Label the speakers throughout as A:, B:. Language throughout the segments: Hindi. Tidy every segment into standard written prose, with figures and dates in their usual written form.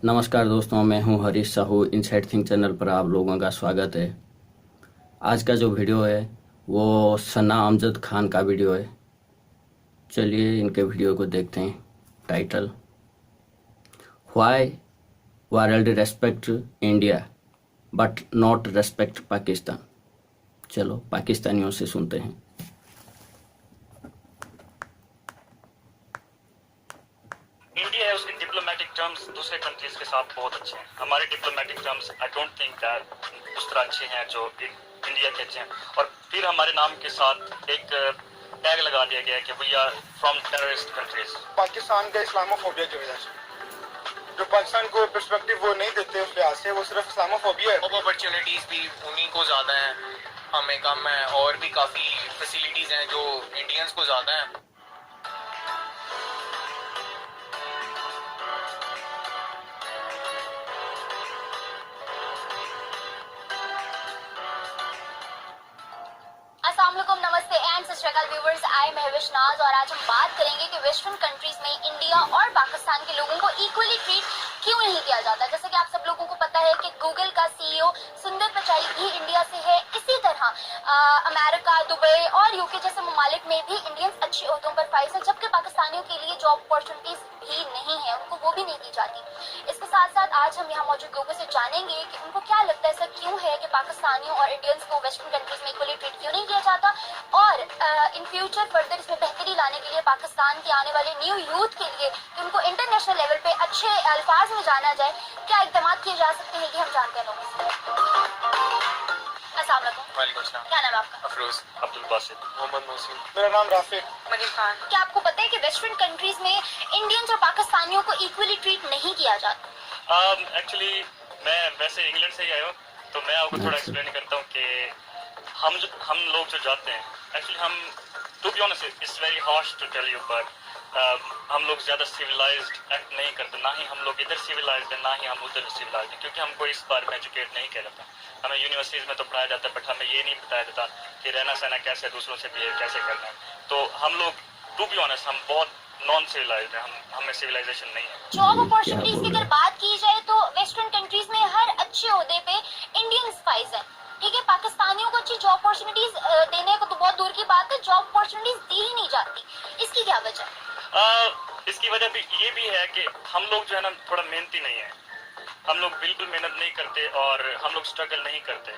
A: नमस्कार दोस्तों, मैं हूं Harish Sahu. Inside think channel पर आप लोगों का स्वागत है। आज का जो वीडियो है वो सना अमजद खान का वीडियो है। चलिए इनके वीडियो को देखते हैं। Title: why world respect India but not respect Pakistan. चलो पाकिस्तानियों से सुनते हैं।
B: इंडिया है, उसके डिप्लोमेटिक टर्म्स दूसरे कंट्रीज के साथ बहुत अच्छे हैं। हमारे diplomatic terms I don't think that उस तरह अच्छे हैं जो इंडिया के अच्छे हैं। और फिर हमारे नाम के साथ एक टैग लगा दिया गया है कि we are from terrorist countries.
C: Pakistan का इस्लामोफोबिया की वजह से जो पाकिस्तान को पर्सपेक्टिव वो नहीं देते, उस लिहाज से वो सिर्फ इस्लामोफोबिया है।
D: अपॉर्चुनिटीज भी उन्हीं को ज़्यादा हैं, हमें कम है। और भी काफ़ी फैसिलिटीज़ हैं जो इंडियंस को ज़्यादा हैं।
E: अस्सलामुअलैकुम, नमस्ते एंड सत श्री अकाल व्यूअर्स। आई एम महविश नाज और आज हम बात करेंगे कि वेस्टर्न कंट्रीज में इंडिया और पाकिस्तान के लोगों को इक्वली ट्रीट क्यों नहीं किया जाता। जैसे कि आप सब लोगों को पता है कि गूगल का सीईओ सुंदर पिचाई भी इंडिया से है। इसी तरह अमेरिका, दुबई और यूके जैसे ममालिक में भी इंडियंस अच्छे ओहदों पर फाइज है, जबकि पाकिस्तानियों के लिए जॉब अपॉर्चुनिटीज भी नहीं है, उनको वो भी नहीं दी जाती। इसके साथ साथ आज हम यहाँ मौजूद लोगों से जानेंगे कि उनको क्या लगता है ऐसा क्यों है कि पाकिस्तानियों और इंडियंस को वेस्टर्न कंट्रीज में इक्वली ट्रीट क्यों नहीं किया जाता, और इन फ्यूचर फर्दर इसमें बेहतरी लाने के लिए पाकिस्तान के आने वाले न्यू यूथ के लिए कि उनको इंटरनेशनल लेवल पे अच्छे अल्फाज में जाना जाए, क्या इकदाम किए जा सकते हैं, ये हम जानते हैं लोगों से। अस्सलाम वालेकुम। क्या नाम है आपका?
D: अफरोज,
B: अब्दुल बासित,
D: मोहम्मद मोहसिन,
C: मेरा नाम राफिक।
D: मजीद खान।
E: क्या आपको पता है कि वेस्टर्न कंट्रीज में इंडियंस और पाकिस्तानियों को इक्वली ट्रीट नहीं किया जाता?
B: एक्चुअली मैं वैसे इंग्लैंड से ही आया हूँ, तो मैं आपको थोड़ा एक्सप्लेन करता हूँ कि हम लोग जो जाते हैं, एक्चुअली हम to be honest it's very harsh to tell you, but हम लोग ज़्यादा सिविलाइज्ड एक्ट नहीं करते। ना ही हम लोग इधर सिविलाइज्ड हैं, ना ही हम उधर सिविलाइज्ड हैं, क्योंकि हमको इस बारे में एजुकेट नहीं किया जाता। हमें यूनिवर्सिटीज़ में तो पढ़ाया जाता है, बट हमें ये नहीं बताया जाता कि रहना सहना कैसे, दूसरों से बिहेव कैसे करना है। तो हम लोग टू बी ऑनेस्ट हम बहुत नॉन सिविलाइज्ड है, हमें सिविलाइजेशन नहीं है।
E: जॉब अपॉर्चुनिटीज की अगर बात की जाए तो वेस्टर्न कंट्रीज में हर अच्छे ओहदे पे इंडियंस फाइज है। ठीक है, पाकिस्तानियों को अच्छी जॉब अपॉर्चुनिटीज देने को तो बहुत दूर की बात है, जॉब अपॉर्चुनिटीज दी ही नहीं जाती। इसकी क्या वजह है?
B: इसकी वजह भी ये भी है कि हम लोग जो है ना थोड़ा मेहनती नहीं है। हम लोग बिल्कुल मेहनत नहीं करते और हम लोग स्ट्रगल नहीं करते।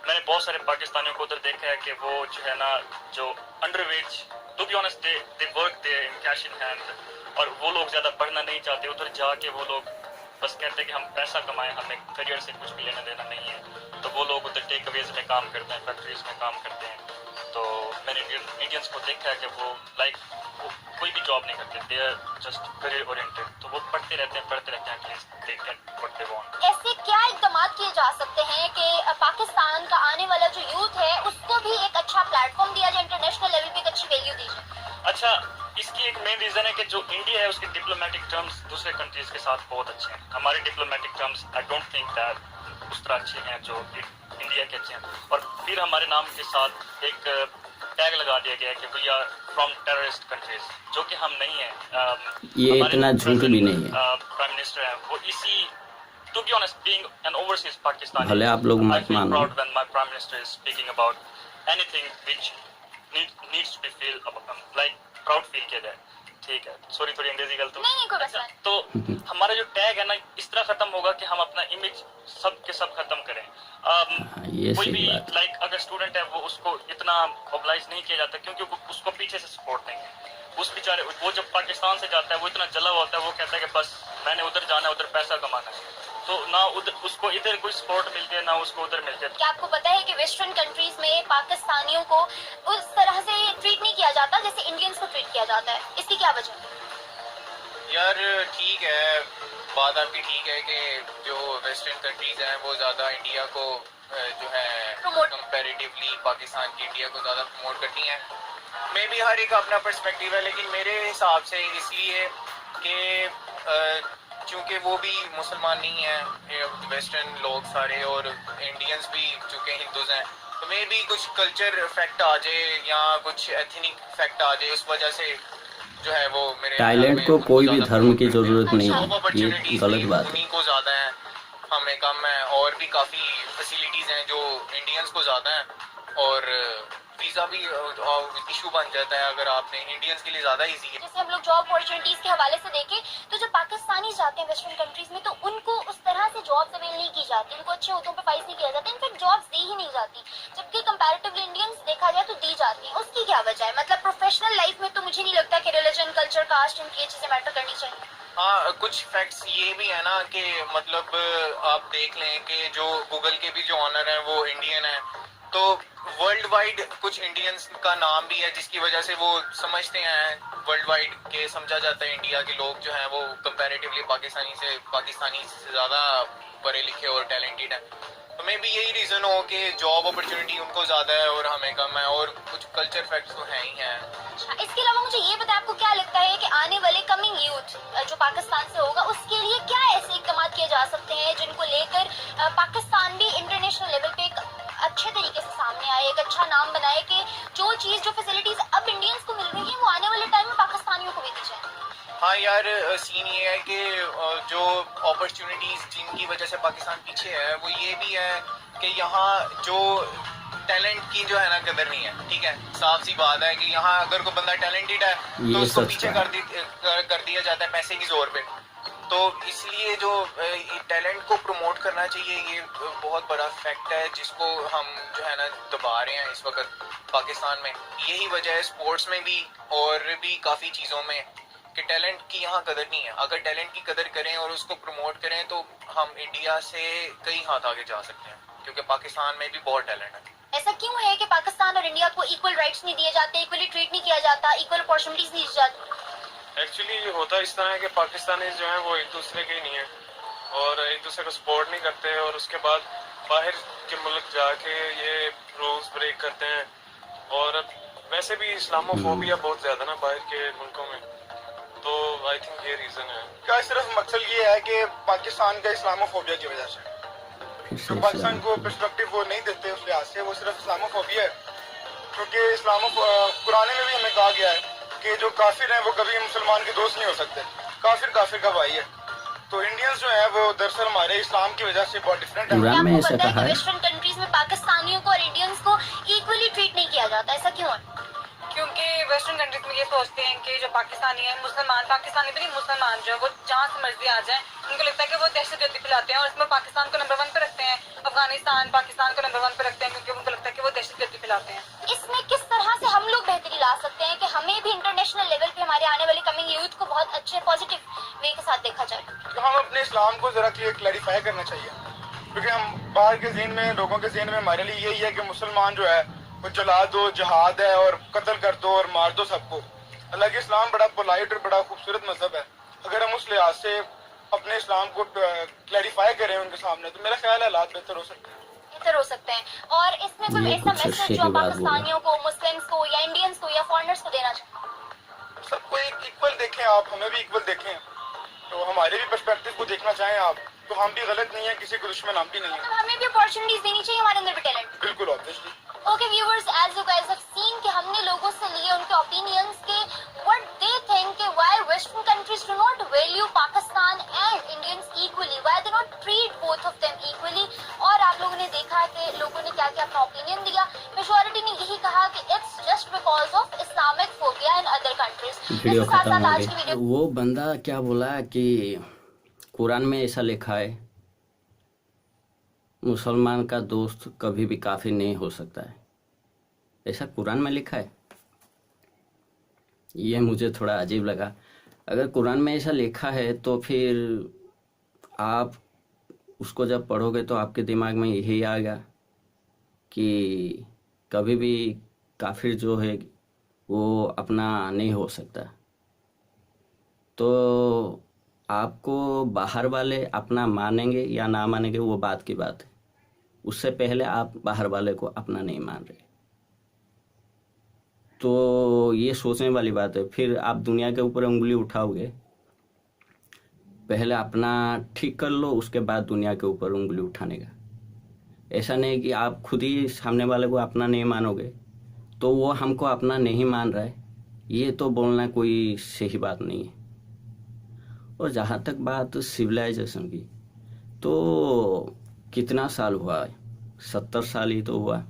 B: मैंने बहुत सारे पाकिस्तानियों को उधर देखा है कि वो जो है ना जो underwages, to be honest they work they in cash in hand, और वो लोग ज्यादा पढ़ना नहीं चाहते। उधर जाके वो लोग बस कहते हैं कि हम पैसा कमाएं, हमें करियर से कुछ भी लेना देना नहीं है। तो वो लोग उधर टेक अवेज में काम करते हैं, फैक्ट्रीज में काम करते हैं। तो मैंने इंडियंस को देखा है कि वो लाइक कोई भी जॉब नहीं करते, they are just career oriented. तो वो पढ़ते रहते हैं at least they get what they want.
E: ऐसे क्या इकदाम किए जा सकते हैं कि पाकिस्तान का आने वाला जो यूथ है उसको भी एक अच्छा प्लेटफॉर्म दिया जाए, इंटरनेशनल लेवल पे एक अच्छी वैल्यू दी जाए?
B: अच्छा, इसकी एक मेन रीजन है कि जो इंडिया है उसके डिप्लोमेटिक टर्म्स दूसरे कंट्रीज के साथ बहुत अच्छे हैं। हमारे diplomatic terms I don't think that उस तरह अच्छे हैं जो इंडिया के अच्छे हैं। और फिर हमारे नाम के साथ एक टैग लगा दिया गया है कि we are from terrorist countries, जो कि हम नहीं है।
A: ये इतना झूठ भी नहीं है।
B: प्राइम मिनिस्टर है वो इसी, to be honest being an overseas Pakistani,
A: भले आप लोग मत मानो,
B: proud when my prime minister is speaking about anything which needs to be feel like proud feel किया जाए। ठीक है, सॉरी थोड़ी अंग्रेजी गलत हो।
E: नहीं, कोई मसला नहीं।
B: तो हमारा जो टैग है ना इस तरह खत्म होगा कि हम अपना इमेज सब के सब खत्म करें।
A: ये
B: कोई
A: सही
B: भी
A: बात है।
B: लाइक अगर स्टूडेंट है वो उसको इतना मोबिलाइज नहीं किया जाता, क्योंकि उसको पीछे से सपोर्ट नहीं है। उस बेचारे वो जब पाकिस्तान से जाता है वो इतना जला होता है, वो कहता है कि बस मैंने उधर जाना है, उधर पैसा कमाना है। तो ना उधर उसको इधर कोई सपोर्ट मिलती है, ना उसको उधर मिलती है।
E: क्या आपको पता है कि वेस्टर्न कंट्रीज में पाकिस्तानियों को उस तरह से ट्रीट नहीं किया जाता जैसे इंडियंस को ट्रीट किया जाता है? इसकी क्या वजह है?
D: यार ठीक है, बात आपकी ठीक है कि जो वेस्टर्न कंट्रीज हैं वो ज़्यादा इंडिया को जो है कंपैरेटिवली पाकिस्तान की इंडिया को ज़्यादा प्रमोट करती हैं। मे भी हर एक अपना पर्सपेक्टिव है, लेकिन मेरे हिसाब से इसलिए कि चूँकि वो भी मुसलमान नहीं हैं वेस्टर्न लोग सारे, और इंडियंस भी चूँकि हिंदूज हैं, तो मे भी कुछ कल्चर इफेक्ट आ जाए या कुछ एथनिक इफेक्ट आ जाए, उस वजह से जो है वो मेरे
A: टाइलेंट
D: में
A: को
D: उनको
A: कोई भी
D: ज़्यादा
A: धर्म की
D: promote करते हैं।
A: जरूरत नहीं
D: Job
A: है, ये
D: opportunities
A: गलत
D: भी
A: बात है।
D: उन्हीं को ज़्यादा है, हमें कम है। और भी काफ़ी फैसिलिटीज़ हैं जो इंडियंस को ज़्यादा हैं, और वीज़ा भी इशू बन जाता है अगर आपने, इंडियंस के लिए ज़्यादा इजी है।
E: जैसे हम लोग जॉब अपॉर्चुनिटीज के हवाले से देखें तो जो पाकिस्तानी जाते हैं वेस्टर्न कंट्रीज में, तो उनको उस तरह से जॉब्स अवेल नहीं की जाती, उनको अच्छे ओहदों पे फाइज नहीं किया जाता, इनफैक्ट जॉब्स दी ही नहीं जाती, जबकि कंपैरेटिवली इंडियंस देखा जाए तो दी जाती है। उसकी क्या वजह है? मतलब प्रोफेशनल लाइफ में तो मुझे नहीं लगता कि रिलीजन, कल्चर, कास्ट, इनकी ये चीजें मैटर करनी चाहिए।
D: हाँ, कुछ फैक्ट्स ये भी है ना कि मतलब आप देख लें कि जो गूगल के भी जो ऑनर हैं वो इंडियन है, तो वर्ल्ड वाइड कुछ इंडियंस का नाम भी है जिसकी वजह से वो समझते हैं वर्ल्ड वाइड के, समझा जाता है इंडिया के लोग जो हैं वो कंपैरेटिवली पाकिस्तानी से ज़्यादा पढ़े लिखे और टैलेंटेड हैं। तो मे भी यही रीज़न हो कि जॉब अपॉर्चुनिटी उनको ज़्यादा है और हमें कम है, और कुछ कल्चर फैक्ट्स तो हैं ही हैं।
E: इसके अलावा मुझे ये बताएं, आपको क्या लगता है कि आने वाले कमिंग यूथ जो पाकिस्तान से होगा उसके लिए क्या ऐसे इकदाम किए जा सकते हैं जिनको लेकर पाकिस्तान भी इंटरनेशनल लेवल पे एक अच्छे तरीके से सामने आए, एक अच्छा नाम बनाए कि जो चीज, जो फैसिलिटीज अब इंडियंस को मिल रही है वो आने वाले टाइम में पाकिस्तानियों को भी दी जाए?
D: हाँ यार, सीन ये है कि जो अपॉर्चुनिटीज़ जिनकी वजह से पाकिस्तान पीछे है वो ये भी है कि यहाँ जो टैलेंट की जो है ना कदर नहीं है। ठीक है, साफ सी बात है कि यहाँ अगर कोई बंदा टैलेंटेड है तो
A: ये
D: उसको
A: सच
D: पीछे
A: है।
D: कर दिया जाता है पैसे की जोर पे। तो इसलिए जो टैलेंट को प्रमोट करना चाहिए, ये बहुत बड़ा फैक्ट है जिसको हम जो है ना दबा रहे हैं इस वक्त पाकिस्तान में। यही वजह है स्पोर्ट्स में भी और भी काफ़ी चीज़ों में कि टैलेंट की यहाँ कदर नहीं है। अगर टैलेंट की कदर करें और उसको प्रमोट करें तो हम इंडिया से कई हाथ आगे जा सकते हैं, क्योंकि पाकिस्तान में भी बहुत टैलेंट है।
E: ऐसा क्यों है कि पाकिस्तान और इंडिया को इक्वल राइट्स नहीं दिए जाते, इक्वली ट्रीट नहीं किया जाता, इक्वल अपॉर्चुनिटीज नहीं दी जाती?
F: एक्चुअली होता इस तरह है कि पाकिस्तानी जो हैं वो एक दूसरे के ही नहीं है और एक दूसरे को सपोर्ट नहीं करते, और उसके बाद बाहर के मुल्क जाके ये रूल्स ब्रेक करते हैं। और वैसे भी इस्लामोफोबिया बहुत ज़्यादा ना बाहर के मुल्कों में, तो आई थिंक ये रीज़न है।
C: का सिर्फ मकसद ये है कि पाकिस्तान का इस्लामोफोबिया की वजह से
A: फिर से
C: जो पाकिस्तान को पर्सपेक्टिव वो नहीं देते उस लिहाज से, वो सिर्फ इस्लामोफोबिया है। क्योंकि कुरान में भी हमें कहा गया है कि जो काफिर हैं वो कभी मुसलमान के दोस्त नहीं हो सकते, काफिर काफिर का भाई है। तो इंडियंस जो है वो दरअसल हमारे इस्लाम की वजह से बहुत डिफरेंट है।
A: कुरान में
E: आपको
A: ऐसा
E: पता है
A: कहा
E: कि
A: है।
E: वेस्टर्न कंट्रीज में पाकिस्तानियों को और इंडियंस को इक्वली ट्रीट नहीं किया जाता, ऐसा क्यों है?
G: क्योंकि वेस्टर्न कंट्रीज में ये सोचते हैं कि जो पाकिस्तानी है, मुसलमान, पाकिस्तानी भी नहीं, मुसलमान जो है वो जहाँ से मर्जी आ जाए, उनको लगता है कि वो दहशतगर्दी फैलाते हैं, और इसमें पाकिस्तान को नंबर 1 पे रखते हैं, अफगानिस्तान पाकिस्तान को नंबर 1 पे रखते हैं, क्योंकि उनको लगता है कि वो दहशतगर्दी फैलाते हैं।
E: इसमें किस तरह से हम लोग बेहतरी ला सकते हैं कि हमें भी इंटरनेशनल लेवल पे हमारे आने वाले कमिंग यूथ को बहुत अच्छे पॉजिटिव वे के साथ देखा जाए?
C: तो हम अपने इस्लाम को जरा क्लैरिफाई करना चाहिए, क्योंकि हम बाहर के ज़हन में, लोगों के ज़हन में हमारे लिए यही है कि मुसलमान जो है वो जला दो, जिहाद है और कत्ल कर दो और मार दो सबको। हालांकि इस्लाम बड़ा पोलाइट और बड़ा खूबसूरत मजहब है। अगर हम उस लिहाज से अपने इस्लाम को क्लैरिफाई करें उनके सामने, तो मेरा ख्याल है हालात बेहतर हो सकते हैं।
E: बेहतर हो सकते हैं। और इसमें कोई
A: ये
E: ऐसा
A: कुछ
E: मैसेज
A: अच्छी
E: जो
A: बात बोली।
E: पाकिस्तानियों को, मुस्लिम्स को या इंडियंस को या फॉरेनर्स को देना चाहिए?
C: सबको एक इक्वल देखें आप, हमें भी इक्वल देखें, तो हमारे भी पर्सपेक्टिव को देखना चाहें आप, तो हम भी गलत नहीं है, किसी को दुश्मन हम भी नहीं है।
E: मतलब हमें भी अपॉर्चुनिटीज देनी चाहिए, हमारे अंदर भी टैलेंट।
C: बिल्कुल obviously.
E: Okay viewers, as you guys have seen कि हमने लोगों से लिए उनके ओपिनियंस के व्हाट दे थिंक कि why western countries do not value Pakistan and Indians equally, why they not treat both of them equally. और आप लोगों ने देखा कि लोगों ने क्या क्या अपना ओपिनियन दिया। मेजॉरिटी ने यही कहा कि it's just because of Islamic phobia in other countries.
A: Video
E: इसके साथ
A: खत्म
E: साथ
A: हो
E: आज की
A: गई।
E: वीडियो
A: वो बंदा क्या बोला कि कुरान में ऐसा लिखा है मुसलमान का दोस्त कभी भी काफिर नहीं हो सकता है, ऐसा कुरान में लिखा है। ये मुझे थोड़ा अजीब लगा। अगर कुरान में ऐसा लिखा है तो फिर आप उसको जब पढ़ोगे तो आपके दिमाग में यही आएगा कि कभी भी काफिर जो है वो अपना नहीं हो सकता। तो आपको बाहर वाले अपना मानेंगे या ना मानेंगे वो बात की बात है, उससे पहले आप बाहर वाले को अपना नहीं मान रहे, तो ये सोचने वाली बात है। फिर आप दुनिया के ऊपर उंगली उठाओगे, पहले अपना ठीक कर लो, उसके बाद दुनिया के ऊपर उंगली उठाने का। ऐसा नहीं कि आप खुद ही सामने वाले को अपना नहीं मानोगे, तो वो हमको अपना नहीं मान रहा है ये तो बोलना कोई सही बात नहीं है। और जहाँ तक बात सिविलाइजेशन की, तो कितना साल हुआ है? 70 साल ही तो हुआ।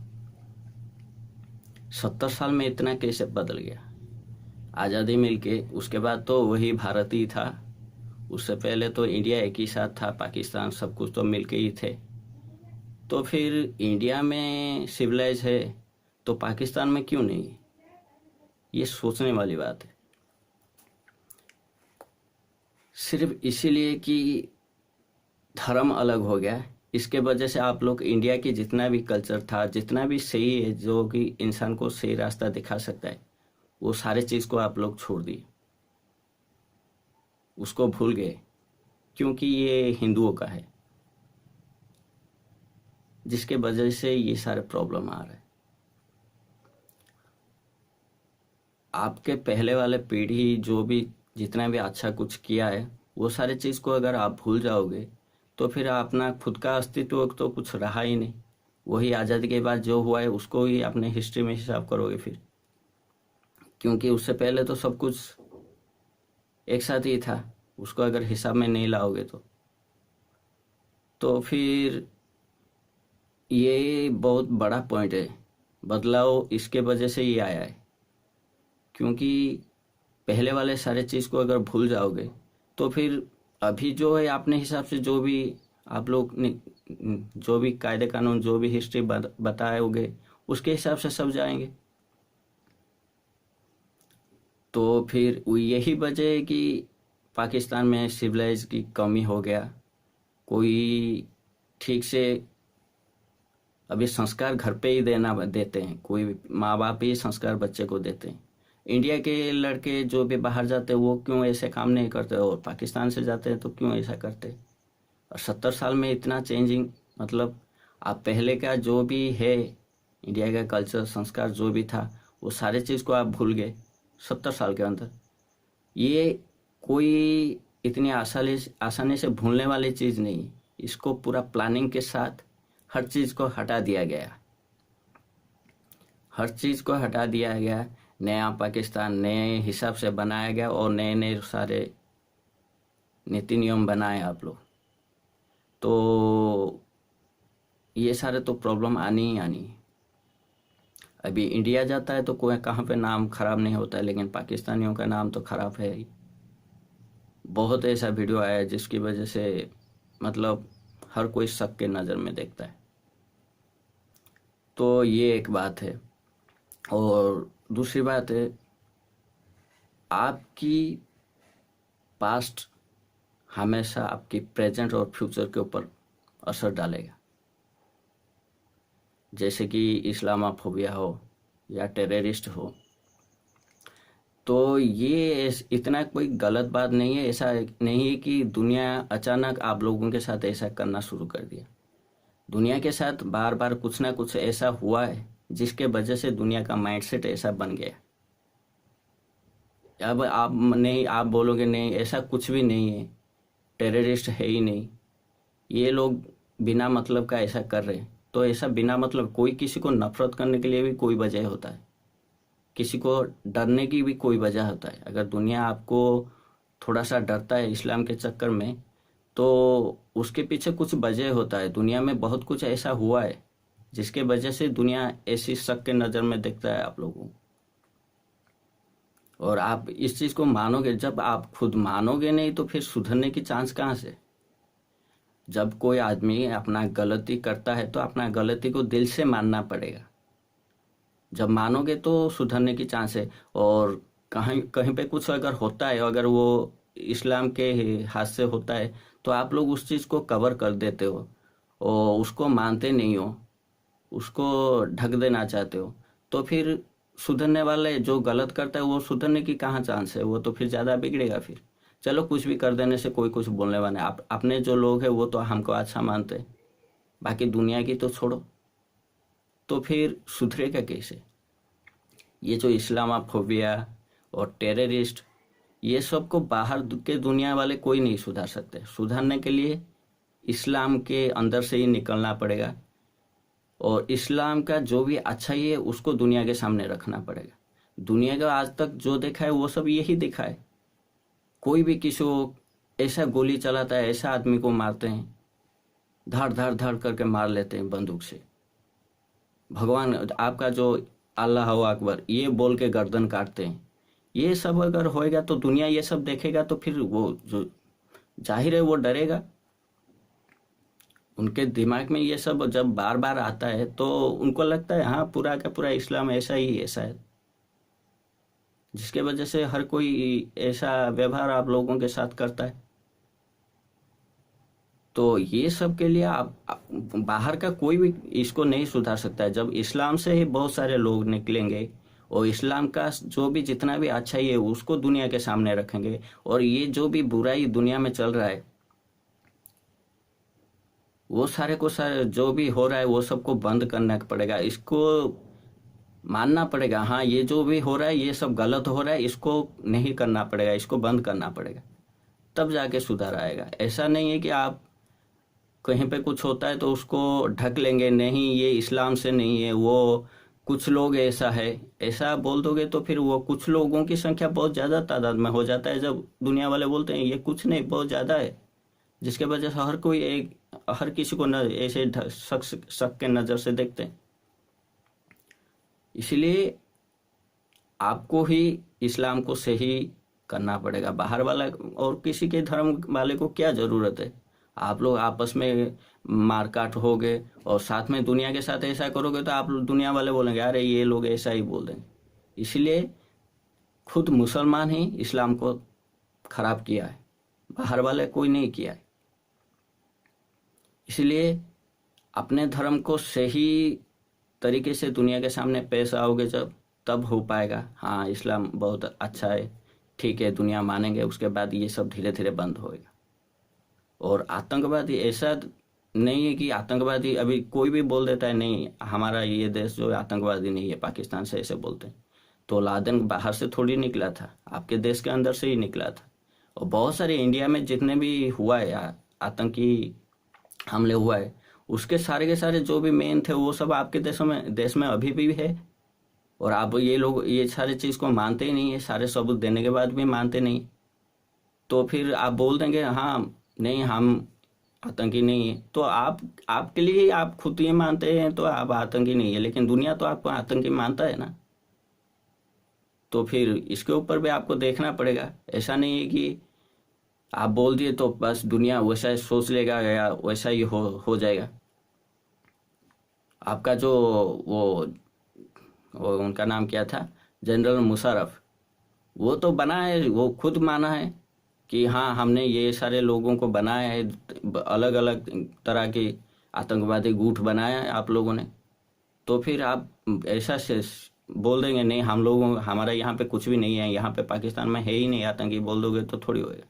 A: 70 साल में इतना कैसे बदल गया? आज़ादी मिलके उसके बाद तो वही भारत ही था। उससे पहले तो इंडिया एक ही साथ था, पाकिस्तान सब कुछ तो मिलके ही थे। तो फिर इंडिया में सिविलाइज है तो पाकिस्तान में क्यों नहीं है? ये सोचने वाली बात है। सिर्फ इसीलिए कि धर्म अलग हो गया, इसके वजह से आप लोग इंडिया की जितना भी कल्चर था, जितना भी सही है, जो कि इंसान को सही रास्ता दिखा सकता है, वो सारे चीज़ को आप लोग छोड़ दिए, उसको भूल गए, क्योंकि ये हिंदुओं का है, जिसके वजह से ये सारे प्रॉब्लम आ रहे हैं। आपके पहले वाले पीढ़ी जो भी जितना भी अच्छा कुछ किया है, वो सारे चीज़ को अगर आप भूल जाओगे तो फिर अपना खुद का अस्तित्व तो कुछ रहा ही नहीं। वही आज़ादी के बाद जो हुआ है उसको ही अपने हिस्ट्री में हिसाब करोगे फिर, क्योंकि उससे पहले तो सब कुछ एक साथ ही था। उसको अगर हिसाब में नहीं लाओगे तो फिर ये बहुत बड़ा पॉइंट है। बदलाव इसके वजह से ही आया है, क्योंकि पहले वाले सारे चीज़ को अगर भूल जाओगे तो फिर अभी जो है अपने हिसाब से जो भी आप लोग ने जो भी कायदे कानून जो भी हिस्ट्री बताओगे उसके हिसाब से सब जाएंगे। तो फिर यही वजह है कि पाकिस्तान में सिविलाइज की कमी हो गया। कोई ठीक से अभी संस्कार घर पे ही देते हैं, कोई माँ बाप ही संस्कार बच्चे को देते हैं। इंडिया के लड़के जो भी बाहर जाते हैं वो क्यों ऐसे काम नहीं करते, और पाकिस्तान से जाते हैं तो क्यों ऐसा करते? और 70 साल में इतना चेंजिंग, मतलब आप पहले का जो भी है इंडिया का कल्चर संस्कार जो भी था वो सारे चीज़ को आप भूल गए 70 साल के अंदर। ये कोई इतनी आसानी से भूलने वाली चीज़ नहीं। इसको पूरा प्लानिंग के साथ हर चीज़ को हटा दिया गया, हर चीज़ को हटा दिया गया। नया पाकिस्तान नए हिसाब से बनाया गया और नए नए सारे नीति नियम बनाए आप लोग। तो ये सारे तो प्रॉब्लम आनी ही आनी है। अभी इंडिया जाता है तो कोई कहाँ पे नाम खराब नहीं होता है, लेकिन पाकिस्तानियों का नाम तो खराब है ही। बहुत ऐसा वीडियो आया है जिसकी वजह से मतलब हर कोई शक के नज़र में देखता है। तो ये एक बात है। और दूसरी बात है, आपकी पास्ट हमेशा आपकी प्रेजेंट और फ्यूचर के ऊपर असर डालेगा। जैसे कि इस्लामोफोबिया हो या टेररिस्ट हो, तो ये इतना कोई गलत बात नहीं है। ऐसा नहीं है कि दुनिया अचानक आप लोगों के साथ ऐसा करना शुरू कर दिया। दुनिया के साथ बार बार कुछ ना कुछ ऐसा हुआ है जिसके वजह से दुनिया का माइंडसेट ऐसा बन गया। अब आप बोलोगे नहीं ऐसा कुछ भी नहीं है, टेररिस्ट है ही नहीं, ये लोग बिना मतलब का ऐसा कर रहे हैं। तो ऐसा बिना मतलब, कोई किसी को नफरत करने के लिए भी कोई वजह होता है, किसी को डरने की भी कोई वजह होता है। अगर दुनिया आपको थोड़ा सा डरता है इस्लाम के चक्कर में, तो उसके पीछे कुछ वजह होता है। दुनिया में बहुत कुछ ऐसा हुआ है जिसके वजह से दुनिया ऐसी शक के नज़र में देखता है आप लोगों को। और आप इस चीज़ को मानोगे, जब आप खुद मानोगे नहीं तो फिर सुधरने की चांस कहाँ से? जब कोई आदमी अपना गलती करता है तो अपना गलती को दिल से मानना पड़ेगा। जब मानोगे तो सुधरने की चांस है। और कहीं पे कुछ अगर होता है, अगर वो इस्लाम के हाथ से होता है, तो आप लोग उस चीज़ को कवर कर देते हो और उसको मानते नहीं हो, उसको ढक देना चाहते हो। तो फिर सुधरने वाले जो गलत करता है वो सुधरने की कहाँ चांस है? वो तो फिर ज़्यादा बिगड़ेगा। फिर चलो कुछ भी कर देने से कोई कुछ बोलने वाले, आप अपने जो लोग हैं वो तो हमको अच्छा मानते हैं, बाकी दुनिया की तो छोड़ो। तो फिर सुधरेगा कैसे? ये जो इस्लामोफोबिया और टेररिस्ट, ये सब को बाहर के दुनिया वाले कोई नहीं सुधार सकते। सुधारने के लिए इस्लाम के अंदर से ही निकलना पड़ेगा और इस्लाम का जो भी अच्छाई है उसको दुनिया के सामने रखना पड़ेगा। दुनिया का आज तक जो देखा है वो सब यही देखा है। कोई भी किसी को ऐसा गोली चलाता है, ऐसा आदमी को मारते हैं, धड़ धड़ धड़ करके मार लेते हैं बंदूक से। भगवान आपका जो अल्लाह अकबर ये बोल के गर्दन काटते हैं। ये सब अगर होएगा तो दुनिया ये सब देखेगा तो फिर वो जो जाहिर है वो डरेगा। उनके दिमाग में ये सब जब बार बार आता है तो उनको लगता है हाँ पूरा का पूरा इस्लाम ऐसा ही ऐसा है, जिसके वजह से हर कोई ऐसा व्यवहार आप लोगों के साथ करता है। तो ये सब के लिए आप बाहर का कोई भी इसको नहीं सुधार सकता है। जब इस्लाम से ही बहुत सारे लोग निकलेंगे और इस्लाम का जो भी जितना भी अच्छाई है उसको दुनिया के सामने रखेंगे, और ये जो भी बुराई दुनिया में चल रहा है वो सारे को सारे जो भी हो रहा है वो सबको बंद करना पड़ेगा। इसको मानना पड़ेगा हाँ ये जो भी हो रहा है ये सब गलत हो रहा है, इसको नहीं करना पड़ेगा, इसको बंद करना पड़ेगा, तब जाके सुधार आएगा। ऐसा नहीं है कि आप कहीं पे कुछ होता है तो उसको ढक लेंगे, नहीं ये इस्लाम से नहीं है, वो कुछ लोग ऐसा है, ऐसा बोल दोगे तो फिर वो कुछ लोगों की संख्या बहुत ज़्यादा तादाद में हो जाता है। जब दुनिया वाले बोलते हैं ये कुछ नहीं बहुत ज़्यादा है, जिसके वजह से हर किसी को ऐसे शक के नज़र से देखते हैं। इसलिए आपको ही इस्लाम को सही करना पड़ेगा। बाहर वाला और किसी के धर्म वाले को क्या ज़रूरत है? आप लोग आपस में मारकाट होगे और साथ में दुनिया के साथ ऐसा करोगे तो आप दुनिया वाले बोलेंगे अरे ये लोग ऐसा ही बोल देंगे। इसलिए खुद मुसलमान ही इस्लाम को खराब किया है, बाहर वाले कोई नहीं किया है। इसलिए अपने धर्म को सही तरीके से दुनिया के सामने पेश आओगे जब, तब हो पाएगा हाँ इस्लाम बहुत अच्छा है, ठीक है, दुनिया मानेंगे। उसके बाद ये सब धीरे धीरे बंद होएगा। और आतंकवादी ऐसा नहीं है कि आतंकवादी अभी कोई भी बोल देता है नहीं हमारा ये देश जो है आतंकवादी नहीं है, पाकिस्तान से ऐसे बोलते हैं। तो लादेन बाहर से थोड़ी निकला था, आपके देश के अंदर से ही निकला था। और बहुत सारे इंडिया में जितने भी हुआ है आतंकी हमले हुआ है उसके सारे के सारे जो भी मेन थे वो सब आपके देश में अभी भी है। और आप ये लोग ये सारे चीज़ को मानते ही नहीं है, सारे सबूत देने के बाद भी मानते नहीं। तो फिर आप बोल देंगे हाँ नहीं हम आतंकी नहीं है, तो आपके लिए आप खुद ये मानते हैं तो आप आतंकी नहीं है, लेकिन दुनिया तो आपको आतंकी मानता है ना। तो फिर इसके ऊपर भी आपको देखना पड़ेगा। ऐसा नहीं है कि आप बोल दिए तो बस दुनिया वैसा सोच लेगा या वैसा ही हो जाएगा। आपका जो वो उनका नाम क्या था, जनरल मुशर्रफ, वो तो बना है, वो खुद माना है कि हाँ हमने ये सारे लोगों को बनाया है, अलग अलग तरह के आतंकवादी गुट बनाया है आप लोगों ने। तो फिर आप ऐसा से बोल देंगे नहीं हम लोगों हमारा यहाँ पे कुछ भी नहीं है, यहाँ पे पाकिस्तान में है ही नहीं आतंकी, बोल दोगे तो थोड़ी होएगा।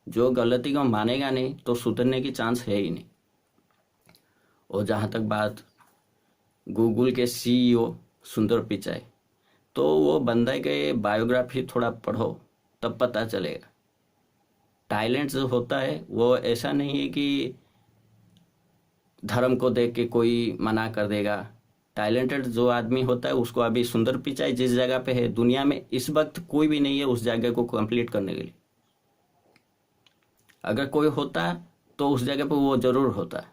A: जो गलती को मानेगा नहीं तो सुधरने की चांस है ही नहीं। और जहाँ तक बात गूगल के CEO सुंदर पिचाई, तो वो बंदे के बायोग्राफी थोड़ा पढ़ो तब पता चलेगा। टैलेंट जो होता है वो ऐसा नहीं है कि धर्म को देख के कोई मना कर देगा। टैलेंटेड जो आदमी होता है उसको, अभी सुंदर पिचाई जिस जगह पे है दुनिया में इस वक्त कोई भी नहीं है उस जगह को कंप्लीट करने के लिए। अगर कोई होता तो उस जगह पे वो जरूर होता।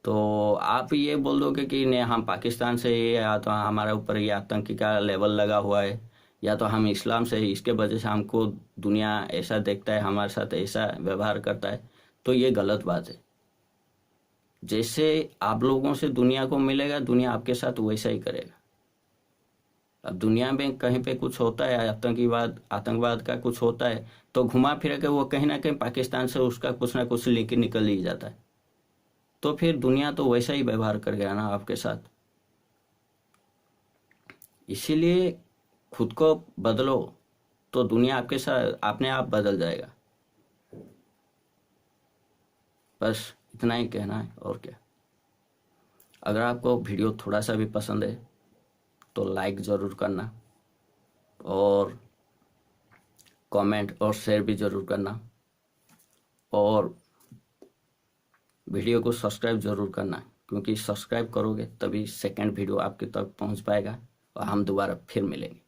A: तो आप ये बोल दोगे कि नहीं हम पाकिस्तान से या तो हमारे ऊपर ये आतंकी का लेवल लगा हुआ है या तो हम इस्लाम से, इसके वजह से हमको दुनिया ऐसा देखता है, हमारे साथ ऐसा व्यवहार करता है, तो ये गलत बात है। जैसे आप लोगों से दुनिया को मिलेगा दुनिया आपके साथ वैसा ही करेगा। अब दुनिया में कहीं पे कुछ होता है आतंकवाद का कुछ होता है तो घुमा फिरा के वो कहीं ना कहीं पाकिस्तान से उसका कुछ ना कुछ लेके निकल ही जाता है। तो फिर दुनिया तो वैसा ही व्यवहार कर गया ना आपके साथ। इसीलिए खुद को बदलो तो दुनिया आपके साथ अपने आप बदल जाएगा। बस इतना ही कहना है और क्या। अगर आपको वीडियो थोड़ा सा भी पसंद है तो लाइक ज़रूर करना और कमेंट और शेयर भी ज़रूर करना और वीडियो को सब्सक्राइब ज़रूर करना, क्योंकि सब्सक्राइब करोगे तभी सेकंड वीडियो आपके तक पहुंच पाएगा और हम दोबारा फिर मिलेंगे।